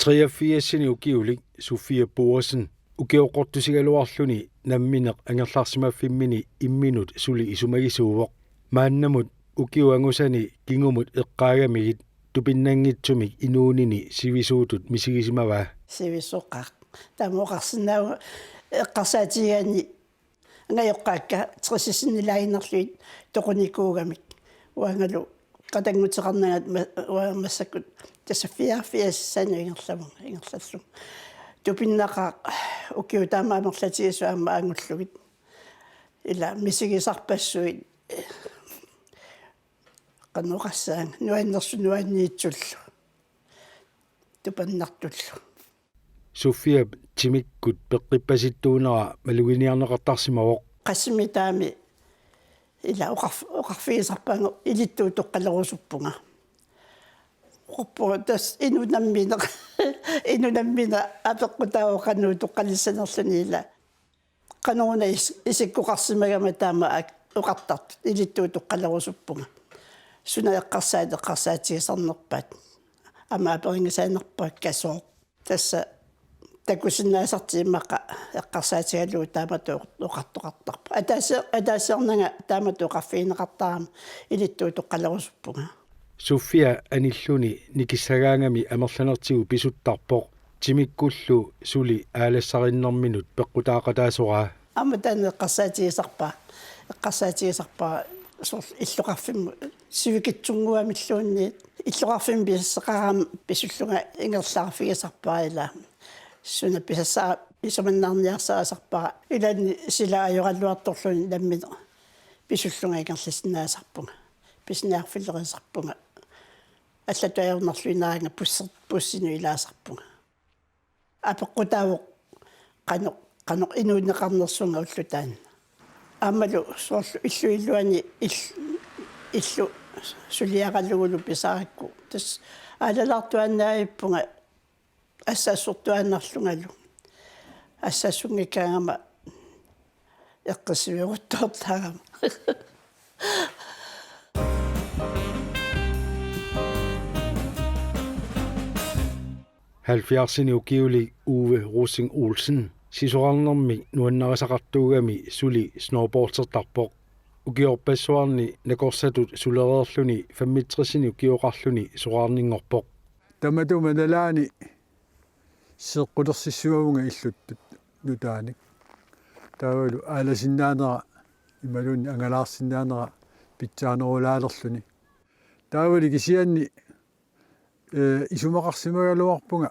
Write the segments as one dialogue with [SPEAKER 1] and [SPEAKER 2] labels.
[SPEAKER 1] 83 ukiulik Sofia Boersen ukiuqortusigaluarluni nammineq angerlarsimaffimini imminut suli isumagisuuvoq maannamut ukiuangusani kingumut eqqaagamigit tupinnangitsumik inuunini sivisuutut misigisimavaa
[SPEAKER 2] sivisuqqaq tamoqarsinau eqqarsaatigaani angayoqqaakka tresisinilaginerluit toqunikuugamik uangalu qatangutseqarnagat massakut tasaffiarfiassanu ingerlallum tupinnaqa ukiutaamaamerlatigisu aama aangullugit ila misigisarpassuit qanuqassaan nuannersu nuanniitsullu tupannartullu
[SPEAKER 1] Sofia timikkut peqqippasittuunera maluginiarneqartarsimawoq
[SPEAKER 2] qassimitaami ila oqarfigisarpaangu ilittuu toqqalerusuppunga qoppotas inunammina apeqqutaawo qanuu toqqalissanerluni ila qanuuna isikkuqarsimagama taama oqartart ilittuu toqqalerusuppunga suna eqqarsaatigisarnerpaat ama aperingisaanerpaat kasoo tassa takusinnaasartiimmaqa eqqarsaatigaluu taamatu oqartoqartarpa ataaseernanga taamatu oqarfiineqartaama ilittuu toqqalerusuppunga
[SPEAKER 1] Sofia anilluni nikissagaangami amerlanertigu pisuttarpoq timikkullu suli aalassarinnarminut peqqutaaqataasoraa
[SPEAKER 2] аматан эққарсаатигисарпаа иллоқарфимму сивикитсунгуамиллуунниит иллоқарфим писсеқарам писуллунга ингерлаарфигисарпаа ила суна писсаа исуманнаарниарсаасарпаа илани сила ажораллуарторлуни наммит писуллунга ингерлиссинаасарпунга писниарфиллерисарпунга аллатуаернарлуинаанга пуссину илаасарпунга апеққутаавоқ qano inuunneqarnersunga ullutaan aamalu soorlu illuilluani illu suliaqallugulu pisaarakku tas aalalartuannaayippunga assassurtuannarlungalu assassungikkaangama eqqisiviuruttoortaagama
[SPEAKER 1] 70 ukiuli Uwe Rosing Olsen sisorarnermi nuannarasaqartuugami suli snowboardsertarpoq ukiorpassuarni nakorsatut sulereerluni 65 ukioqarluni soraarninngorpoq
[SPEAKER 3] tamatuma-nalaani seqqullersissuagunga illuttut nutaanik taavalu aalasinnaanera imalunni angalaarsinnaanera pitsaanerulaalerluni taavali kisianni isumaqarsimagaluarpunga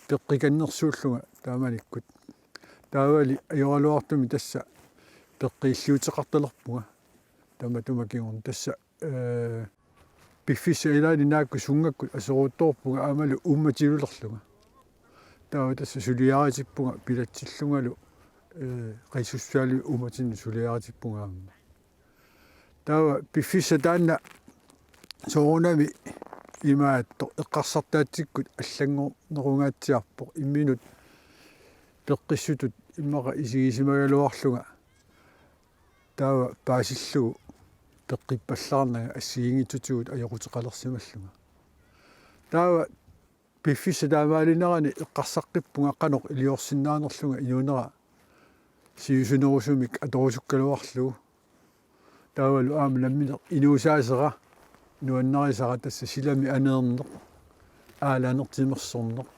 [SPEAKER 3] peqqikannersuullunga taamanikkut taavali ajoraluartumi tassa peqqiilluuteqartalerpunga tamatumakingorn tassa piffissa ilaani naakku sungakkut aseruuttorpunga aamalu ummatilulerlunga taava tassa suliaritippunga pilatsillungalu qissussuali ummatinnu suliaritippunga amma taava piffissa taanna soorunami imaatto eqqarsartaatikkut аллангорнерунгаатсиарпоқ имминут пеққиссутут иммақа исигисимагалуарлунга таава паасиллугу пеққиппаллаарнага ассигингитсутигут ажоқутеқалерсималлунга таава пиффиса таамаалинерани эққарсаққиппунга қаноқ илиорсиннаанерлунга инунера сиусунерусумик аторусуккалуарлугу таавалу аама намминеқ инуусаасера nuannarisaqa tassa silami aneerneq aalanertimersorneq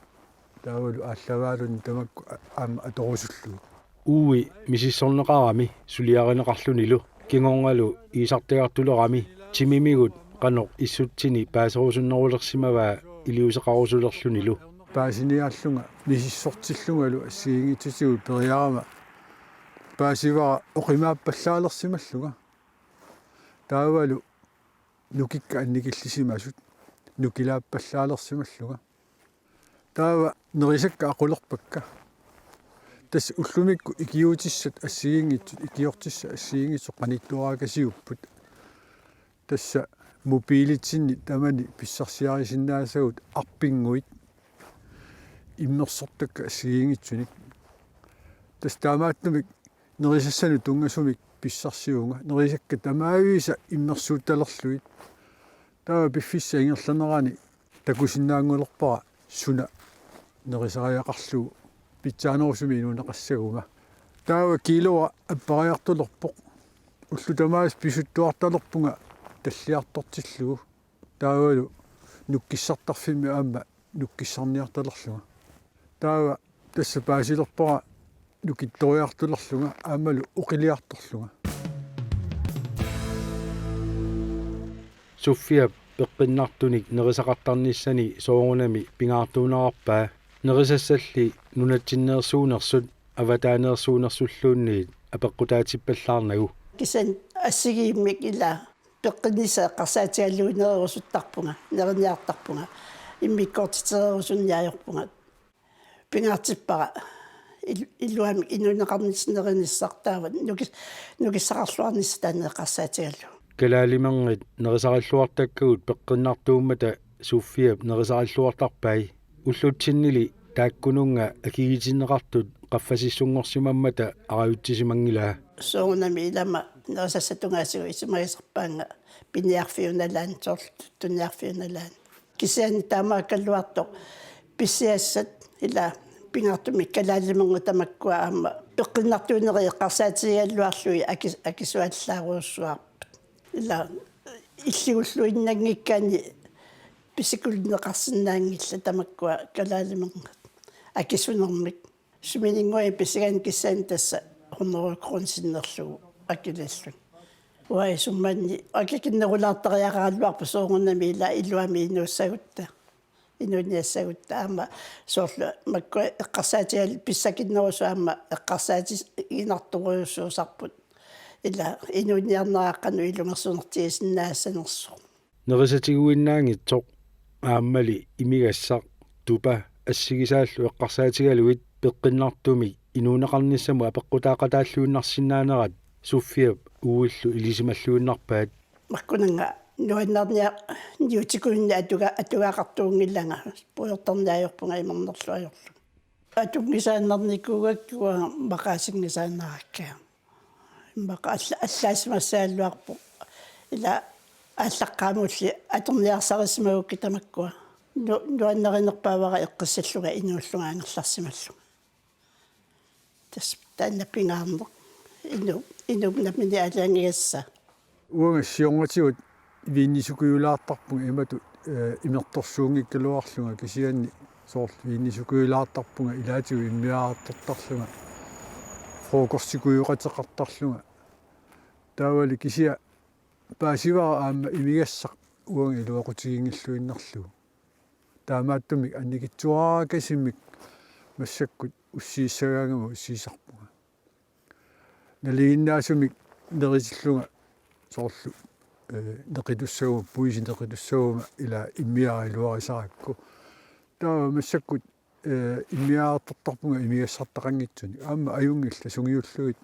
[SPEAKER 3] taavalu aallavaalun tamakku aama atorusullu
[SPEAKER 1] Uwe misissorneqarami suliarineqarlunilu kingorngalu iisartagartulerami timimigut qanoq issutsini paaserusunnerulersimavaa iliuseqarusulerlunilu
[SPEAKER 3] paasiniaallunga misissortillungalu assiingitsutigut periarama paasivara oqimaappallaalersimalluga taavalu nukikka annikillisimasut nukilaappallaalersimalluga taava nerisakka aqulerpakka tas ullumikku ikiutissat assigiingitsut ikiortissa assigiingitsoq qanittuaakasiupput tassa mobiilitsinni tamani pissarsiarisinnaassagut arpinguit immersortakka assigiingitsunik tas taamaattumik nerisassanu tungasumik pissarsiunga nerisakka tamaaviisa immersuuttalerluit taava piffissa ingerlanerani takusinnaangulerpara suna nerisariaqarlu pitsaanерусуми инунеқассагума таава килоа аппариартулерпоқ уллу тамаас писуттуарталерпунга таллиартортиллугу таавалу нуккиссартарфимми аама нуккиссарниарталерлуга таава тасса паасилерпара нукитториартулерлуга аамалу оқилиарторлуга
[SPEAKER 1] Sofia peqinnartunik nerisaqartarnissani soorunami pingaartuunarpaa nerisassalli nunatsinneersuunersut avataaneersuunersulluunniit apeqqutaatippallarnagu
[SPEAKER 2] Kisan assigiimmik ila peqqinisa qarsaatialluunererusuttarpunga neriniartarpunga immikkortitererusunniajorpunga pingaartippara illuami inuneqarnisneriniссартаават нукиссақарлуарнисса таанеқарсаатигаллу
[SPEAKER 1] kalaalimangit nerisaqalluartakkugut peqinnartuummata Sofia nerisaqalluartarpai уллутсиннили тааккунунга акигитиннеқартут qaffasissunngorsimammata arayutsisimangilaa
[SPEAKER 2] соонами илама нерисассатунгаасигу исимагисерпаанга пиниарфиуналаан соорлтунниарфиуналаан кисиани таамааккаллуарто писсиассат ила пингартуми калаалимангу тамаккуа аама пеққиннартуунери қарсаатигаллуарлуи акисуаллааруussуарпут ила иллигуллуиннангиккаани писикулнеқарсинаангилла тамаккуа калаалиманга акисунэрмик суминингуи писиган киссаан тасса хорнерукрунсиннерлугу акилаллун уай сумманни акикиннерулаартариарааллуарпу соорнами ила илуами инуссагутта инуниассагутта аама соорлу маккуа эққарсаатиал писсакиннерусу аама эққарсаати инарторуйуссуусарпут ила инуниарнерааққану илунгерсунертиисиннаассанерсу
[SPEAKER 1] nerisatiguinnaangitsoq aammali imigassaq tupa ассигисааллу эққарсаатигалуит пеққиннартуми инуунеқарниссаму апеққутаақатааллуиннарсиннаанерат Sofia уиллу илисималлуиннарпаат
[SPEAKER 2] маккунанга нуаннарниа ниутикунни атугаақартуунгилланга пуйорторниаajorpunga имернерлуajorlu атунгисааннарникуугаккуа мақаасингисааннаракка имақа аллаасимассааллуарпу ила аллаққаамулли аторниарсарисмагукки тамаккуа нуаннеринерпаавара эққиссаллуга инууллунгаангерларсималлу тас тааннаппингаарнер инугнапмини алаангиасса
[SPEAKER 3] уанга сионгатигут виннисукуйулаартарпунга имату имерторсуунгиккалуарлунга кисианни соорл виннисукуйулаартарпунга илаатигу иммиаартортарлунга фрокорсикуйуqateqartarlunga таавали кисиа паасивара аама имигассақ уанга илуақутигингиллуиннерлугу таамааттумик анникитсуаакасиммик массаккут уссииссагаангама уссиисарпунга налигиннаасумик нерисиллунга соорлу неқитуссагу пуиси неқитуссагума ила иммиарилуарисаракку таа массаккут иммиаартортарпунга имигассартақангитсуни аама аюнгилла сунгиуллугит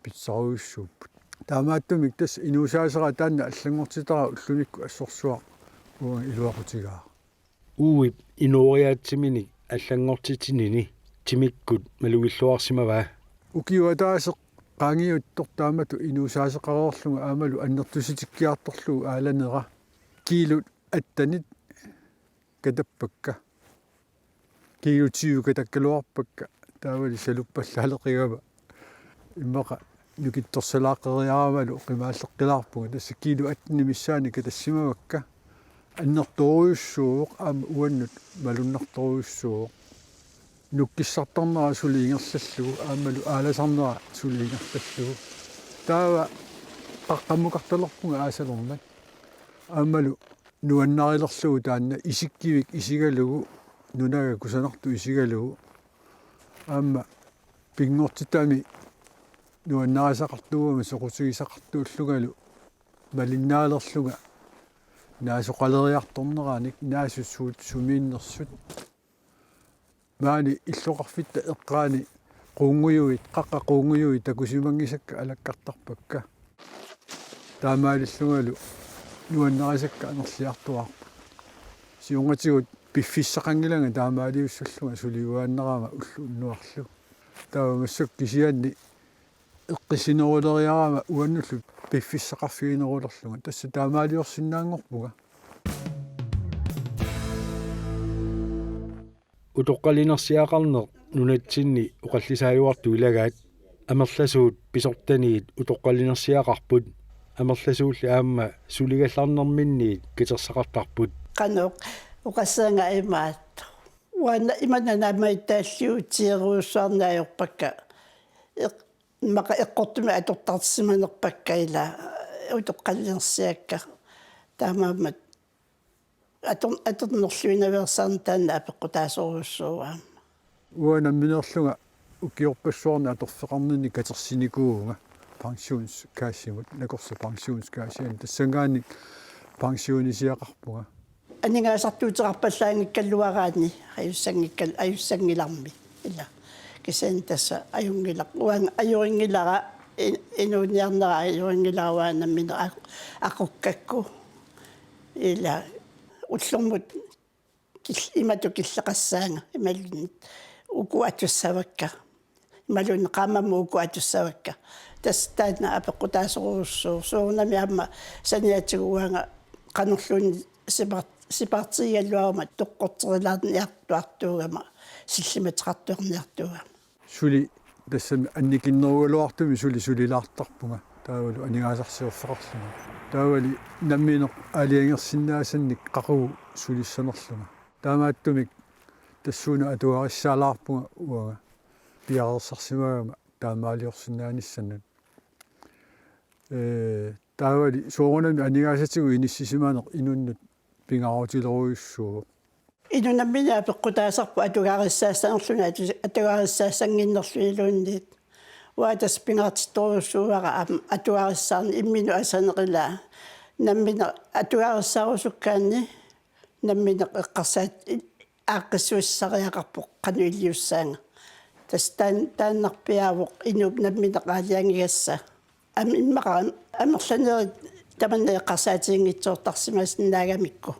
[SPEAKER 3] питсаруйуссууппут таамааттумик тас инуусаасера таанна аллангортитара уллуникку ассорсуа уа илуақутигаа
[SPEAKER 1] uuip inuoriaatsimini аллангортитинини тимиккут малугиллуарсимаваа
[SPEAKER 3] укиуатаасеқ qaangiuttор таамату инуусаасеқарорлунга аамалу аннертуситиккиарторлугу ааланера килут аттанит катаппакка килутиука таккалуарпакка таавали салуппаллаалеқигава иммақа нукитторсалааққериарамалу қимааллеққилаарпуга тасса килу аттни миссаани катассимавакка аннерторуйуссууоқ аама уаннут малуннарторуйуссууоқ нуккиссартарнера сулиингерллаллугу аамалу ааласарнера сулиингерллаллугу таава қаққаммукарталерпунга аасалернак аамалу нуаннарилерлугу таанна исиккивик исигалугу нунага кусанарту исигалугу аама пингортитами нуаннарисақартугума соқутигисақартууллугалу малиннаалерлуга наасоқалериарторнерааник наасуссуут сумииннерсут маани иллоқарфитта эққаани қуунгуйуит қаққақуунгуйуит такусимангисакка алаккартарпакка таамаалиллугалу нуаннарисакка анерлиартуарпа сиунгатигут пиффиссақангиланга таамаалиуссаллуга сулиуааннерама уллу уннуарлу таамассак кисианни эққисинерулериарама уаннуллу пиффиссақарфигинерулерлуга тасса таамаалиорсинаангорпуга
[SPEAKER 1] utoqqalinersiaqarneq nunatsinni uqallisaayuartu ilagaat амерласуут писортаниит утоққалинерсиақарпут амерласуулли аама сулигаллаарнэрминниит китерсақартарпут
[SPEAKER 2] канок уқассаанга имаат уана имананамаитааллиутиеруусуарнаajorpakka мақа эққортуми атортартсиманерпакка ила утоққалинерсиакка таамаамат аторнерлуинаверсаарна таанна апеққутаасоруссууаа
[SPEAKER 3] уана минерлунга укиорпассуарна аторфеқарнини катерсиникуунга пенсионскаассимут накорса пенсионскаассиан тассангаани пенсионисиақарпунга
[SPEAKER 2] анингаасартуутеқарпаллаангиккаллуараани аюссангиларми ила кисен тасса аюнгилақ уанга аюрингилара инуниарнера аюрингиларуаанаммина ақуккакку ила уллэрмут имату киллеқассаанга ималлунит укуатуссавакка ималун qaamammu укуатуссавакка тастаана апеққутаасоруссуу суунами аама саниатигуанга qanorluuni сипартигаллуарма тоққортерилаарниартуартуугама силлиматеқартуарниартууга
[SPEAKER 3] сули тассами анникиннеругалуартуми сулилаартарпунга таавалу анигаасарсиорфеқарлунга таавали намминеқ алиангерсиннаасанник қақу сулиссанерлунга таамааттумик тассууна атуариссаалаарпунга уага пиарерсарсимагама таамаалиорсинааниссаннут таавали соорунами анигаасатигу иниссисимаанеқ инуннут пингаруутилеруйуссуу
[SPEAKER 2] инунаммина апеққутаасарпу атугаариссаассанерлуна атугаариссаассангиннерлуилуунниит уатас пингаартитторуссууара атугаариссаарни иммину асанерилаа наммина атугаариссаарусуккаанни наммина эққарсаат ааққиссуиссариақарпоқ қануилиуссаанга тааннарпиаавоқ инуп наммина qaaliangigassa иммаqa амерланери таманне эққарсаатиингитсоортарсимаасиннаагамикку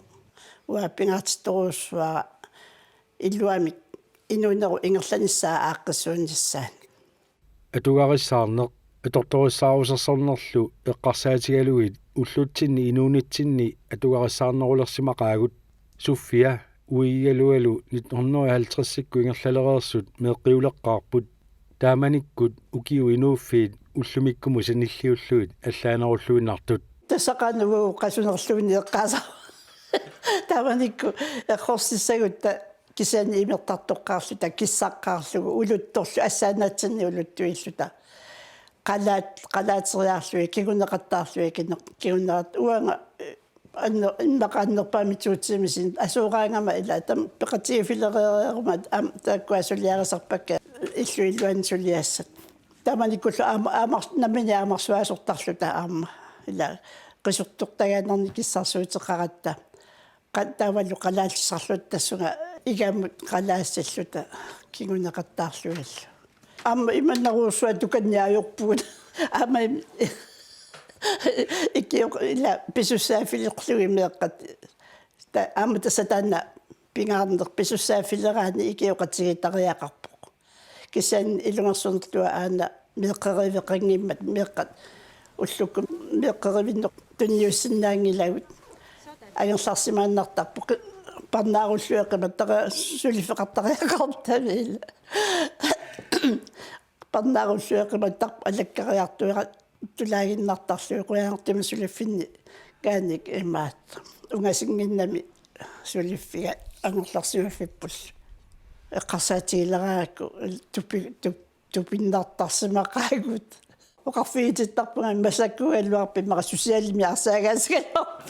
[SPEAKER 2] уа пингаартитторуссуара илуамик инуунеру ингерланиссаа ааққиссуунissaan
[SPEAKER 1] атугаариссаарнеқ аторториссаарусерсорнерлу эққарсаатигалугит уллутсинни инуунитсинни атугаариссаарнерулерсимақаагут суффиа уигалуалу 1950-сикку ингерлалереерсут меэққиулеққарпут тааманиккут укиу инууффиит уллумиккуму саниллиуллуит аллаанеруллуиннартут
[SPEAKER 2] тассақанувуу қасунерлуини эққааса тааманикку эққорсиссагутта кисаани имертартоққаарлута киссаққаарлугу улутторлу ассаанаатсинни улуттуиллута қалаатериаарлуи кигунеқаттаарлуи кигунерат уанга иннақааннерпаамитсуутсимисин асуураангама ила там пеқатиифилереерумат ам тааккуасулиарисарпакка иллуиллуан сулиассат таманикуллу аамар наммини аамарсуасортарлута аама ила qissurtortagaanarni kissarsuuteqaratта qattaawallu qalaalissarlut tassunga igaamut qalaassаллута кигунеқаттаарлугаллу аама иманнаруусуа туканниаажорпугут аама иккио ила писуссаафилеқлуги меэққат аама тасатаана пингаарнер писуссаафилераани икиоқатигитариақарпоқ кисаан илунгерсунерлуа аана меэққаривеқангиммат меэққат уллукку меэққаривиннеқ туниуссиннаангилагут агерларсимааннартарпоқ парнааруллуэқиматтара сулифеқартариақартавил парнааруллуэқиматтар алаккариартуера тулаагиннартарлуи қуяартима сулиффинни кааник имаат унгасингиннами сулиффига ангерларсимаффиппул эққарсаатигилераакку тупиннартарсимақаагут оқарфиититтарпунга массаккугаллуарпи мара сусиалими арсаагаасгалларп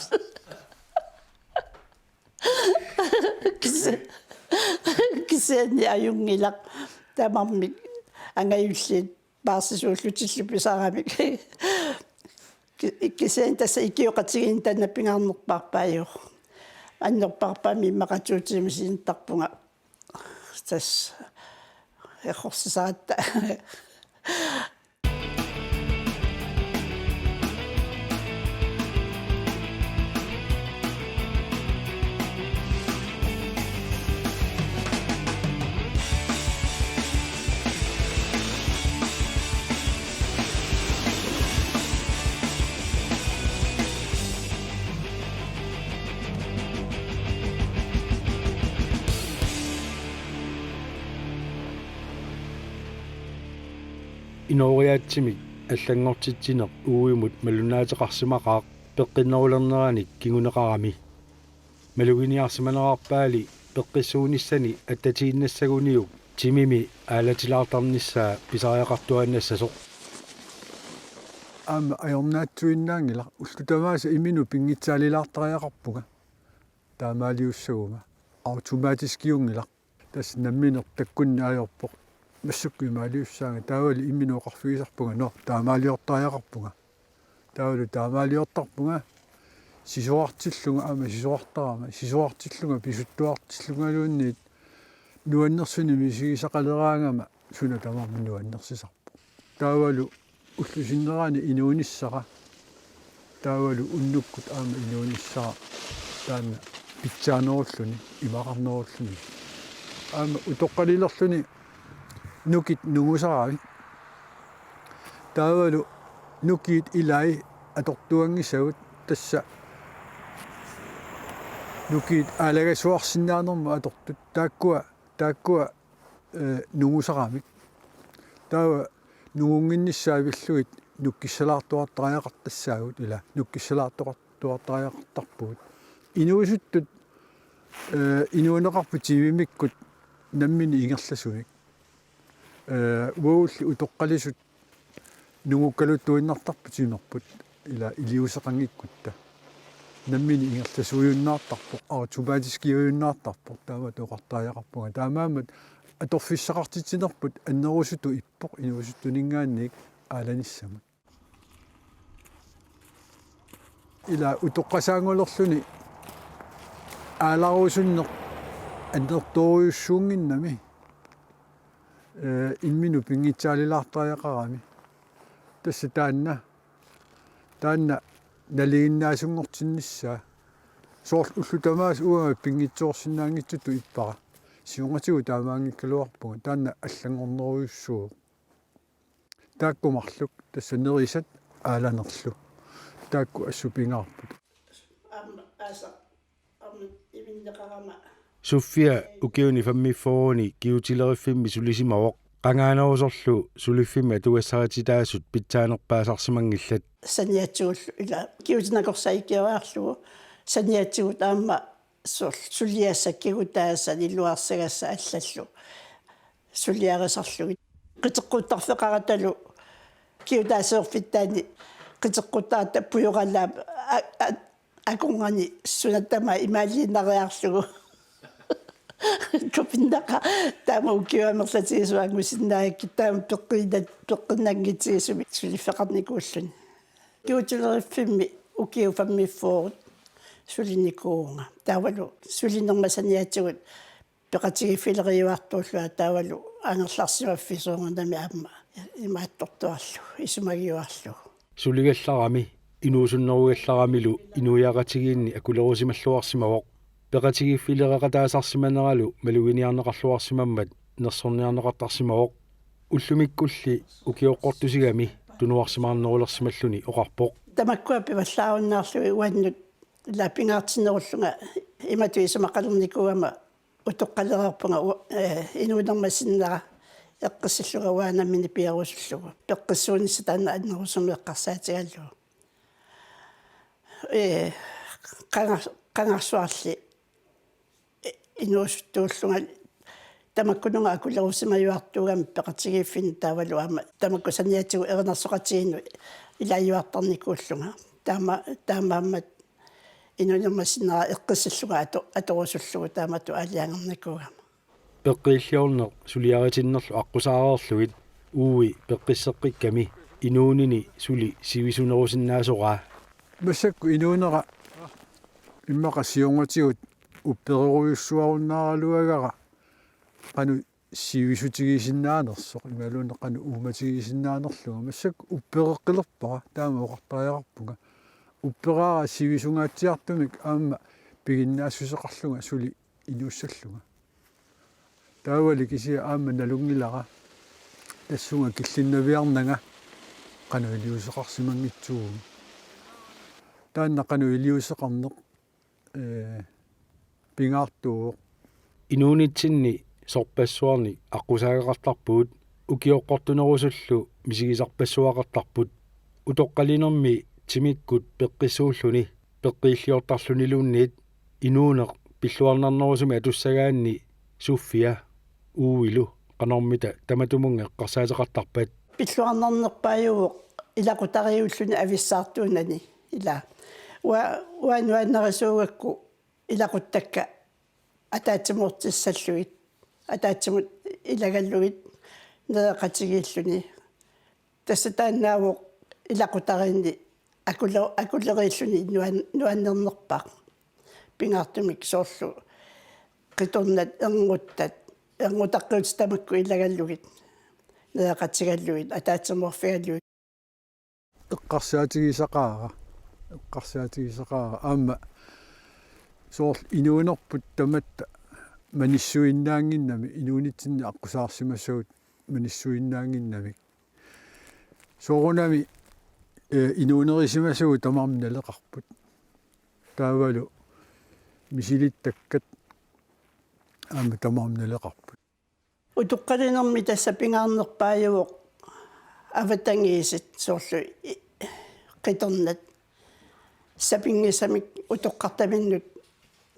[SPEAKER 2] кисэни аюнгилақ тамарми ангаюллит баасисууллутиллу писарамик кисэн таса икиоқатигин таннаппингаарнерпаарпаажу аннерпаарпаами мақатуутимисинтарпунга тас эхорсисаатта
[SPEAKER 1] Inoriaatsimik аллангортитсинеқ uuimut малунаатеқарсимақаақ пеққиннерулернераник кигунеқарами малугиниарсиманерарпаали пеққиссуунissani аттатииннассагуниук тимими аалатилаартарнissaa писариақартуаннассасоқ
[SPEAKER 3] аама аёрнаатсуиннаангила уллутамааса имину пингитсаалилаартариақарпуга таамаалиуссагума автоматискиунгила тас намминер таккунни аёрпоқ массуккуимаалиуссаага таавали имминуоқарфигисарпуга но таамаалиортариақарпуга таавалу таамаалиортарпуга сисуартиллунга аама сисуартиллунга писуттуартиллунгалуунниит нуаннерсуни мисигисақалераангама суна тамарми нуаннерсисарпу таавалу уллусиннераани инуунissara таавалу уннуккут аама инуунissara таана питсаанеруллуни имақарнеруллуни аама утоққалилерлуни нукит нугусарави таавалу нукит илай атортуангисагут тасса нукит алагасуарсинаанерма атортут тааккуа нугусарамик таава нугунгиннссаавиллуит нуккиссалаартуартариақартассаагут ила нуккиссалаартуартариақартарпугут инуусуттут инуунеқарпу тивимиккут наммини ингерласуник уулли утоққалисут нугуккалуттуиннартарпу тимерпут ила илиусеқангиккутта наммини ингерласуйуннаартарпо автоматискиуйуннаартарпо таама тоқартариақарпуга таамаамат аторфиссақартитсинерпут аннерусуту иппоқ инуусуттунингаанник ааланиссамут ила утоққасаангулерлуни ааларусуннеқ аннерторуйуссуунгиннами инмину пингитсаалилаартариақарами тасса таанна налигиннаасунгортиннissaa соорл уллутамаас уага пингитсоорсинаангитсуту иппара сиунгатигу таамаангиккалуарпуга таанна аллангорнеруйуссуу тааккумарлук тасса нерисат ааланерлу таакку ассупингаарпут
[SPEAKER 1] суффиа укиуни фаммиффоони киутилериффимми сулисимавоқ qangaanarusorlu suliffimme tugassaritidaasut pitsaanерпаасарсимангиллат
[SPEAKER 2] саниатсууллу ила киутинакорсаиккиариарлугу саниатсигут аама сулиассаккигутааса ниллуарсагасса аллаллу сулиарисарлуги qiteqquuttарфеqaраталу киутаасеерфиттаани qiteqquttaата пуйораллаа акунгани сунаттама имаалииннариарлугу копиндака тама укиуамерлатигисуангусиннаакки таама пеққиннангитсигисуми сулиффеқарникууллуни киутилериффимми укиу фаммиффоорут сулиникуунга таавалу сулинермасаниатсигут пеқатигиффилериуартууллуа таавалу ангерларсимаффисуунганами аама имааттортуарлу исумагиуарлу
[SPEAKER 1] сулигалларами инуусуннеругалларамилу инуяақатигиинни акулерусималлуарсимавоқ пеқатигиффилеқатаасарсиманералу малугиниарнеқарлуарсимаммат нерсорниарнеқартарсимавоқ уллумиккулли укиоққортусигами тунуарсимаарнерулерсималлуни оқарпоқ
[SPEAKER 2] тамаккуа пиваллааруннаарлуи уаннут лапингаартинеруллунга иматуисамақалерникуама утоққалерарпунга инуунермасиннера эққиссиллуга уаанаммини пиарусуллугу пеққиссуунисса таана аннерусумеққарсаатигаллугу qangarsuarli inuussuttuulluga tamakkununga akullerussimajуартугам пеқатигиффин таавалу аама тамакку саниатигу ернерсоқатигину илаажуартарникууллунга таамааммат инунермассинера эққиссиллуга аторусуллугу таамату аалиангерникуугам
[SPEAKER 1] пеққииллиорнеқ сулиаритиннерлу аққусаареерлугит ууи пеққиссеққикками инуунини сули сивисунерусиннаасораа
[SPEAKER 3] массакку инуунера иммақа сиунгатигут уппереруйуссуаруннааралуагара qanu сивисутигисиннаанерсоқ ималуунне qanu ууматигисиннаанерлуга массакку уппереққилерпара таама оқартариақарпуга уппераара сивисунгаатсиартумик аама пигиннаассусеқарлуга сули инуussаллуга таавали кисиа аама налунгилара тассунга киллиннавиарнага qanu илиусеқарсимангитсугу таанна qanu илиусеқарнеқ пингаартуу
[SPEAKER 1] инуунитсинни сорпассуарни аққусаагақартарпуут ukioqqortunerusullu misigisarpassuaqartarput utoqqalinermi timikkut peqqissuulluni peqqiilliortarluniluunniit inuuneq pilluarnarnerusumi atussagaanni suuffia uuilu qanormita tamatumunga eqqarsaateqartarpat
[SPEAKER 2] Pilluarnernerpaajuuq ilaqutariulluni avissartuunani ila уануаннерисуугакку илақуттакка атаатсимууртиссаллугит атаатсимут илагаллугит неэқатигииллуни тассатаанаавоқ илақутаринни акулериллуни нуаннернерпаа пингаартумик соорлу қиторнат эрнгутаққиут тамакку илагаллугит неэқатигаллугит атаатсимуорфигаллугит
[SPEAKER 3] эққарсаатигисақаара аама соорл инуунерпут таматта маниссуиннаангиннами инуунитсинни аққусаарсимассагут маниссуиннаангиннами соорунами инуунерисимасагу тамарми налеқарпут таавалу мисилиттаккат аама тамарми налеқарпут
[SPEAKER 2] утуққалинерми тассапингаарнерпаажуоқ аватангиисит соорлу қиторнат сапингисамик утоққартаминнут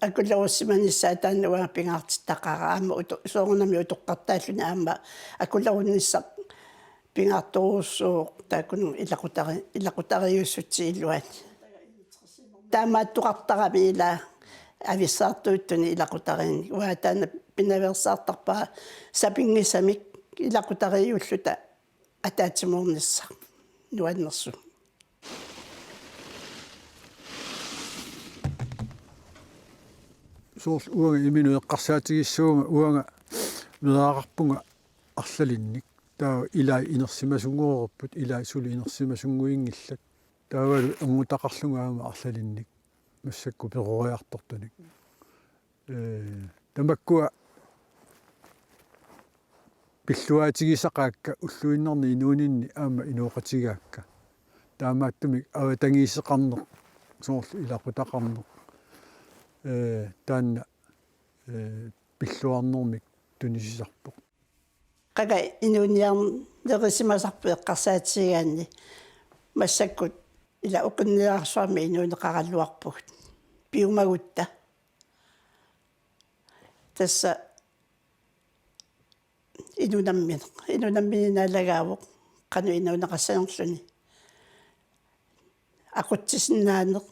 [SPEAKER 2] акуллеруссиманиссаа тааннуа пингаартиттақара аама соорунами утоққартааллуни аама акуллерунниссақ пингаартуруссууқ таакуну илақутариуссутси илуани таамааттуқартарами ила ависсаартуиттуни илақутарини уа таана пинаверсаартарпаа сапингисамик илақутариуллута атаатимуурнисса нуаннерсу
[SPEAKER 3] соорл уага имину эққарсаатигиссууга уага мераақарпунга арлалинник таа илаа инерсимасунгуорпут илаа сули инерсимасунгуингиллат таавалу энгутақарлунгаама арлалинник массакку перориартортуник тамаккуа пиллуаатигисақаакка уллуиннерни инуунинни аама инуоқатигаакка таамааттумик аватангиисеқарнеқ соорл илақутақарнеқ таанна пиллуарнэрмик тунисисарпоқ
[SPEAKER 2] қага инуниарн нерисимасарпу эққарсаатсигаанни массаккут ила оқинниарсуарми инуунеқараллуарпугут пиумагутта тасса инунамминалагаавоқ қану инуунеқассанерлүни ақутсисиннаанеқ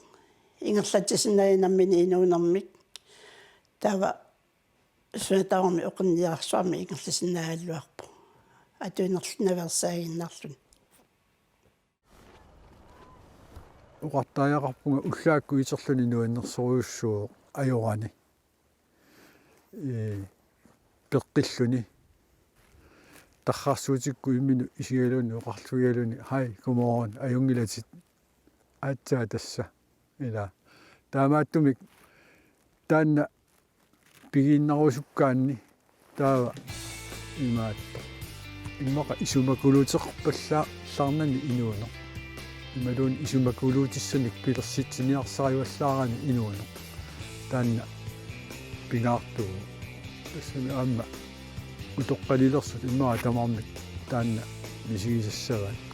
[SPEAKER 2] ингерлатсисиннаинаммини инуунэрмик таава суатаарми оқинниарсуарми ингерласиннааллуарпу атуинерлунаверсаагиннарлун
[SPEAKER 3] уқартааяқарпунга уллаакку итерлүни нуаннерсориуссуу ajorani пеққиллуни тархарсуутикку иммину исигалуни оқарлугалуни хай гуморон аюнгилатит аатсаа тасса ила таамааттумик таанна пигиннарусуккаанни таава имаат иммақа исумакулуутеқарпаллаарлаарнани инуунеқ ималуун исумакулуутиссаник пилерситсиниарсариуаллаарани инуунеқ таанна пингаартуу тассами аама утоққалилерсут иммаа тамармик таанна мисигисассаваа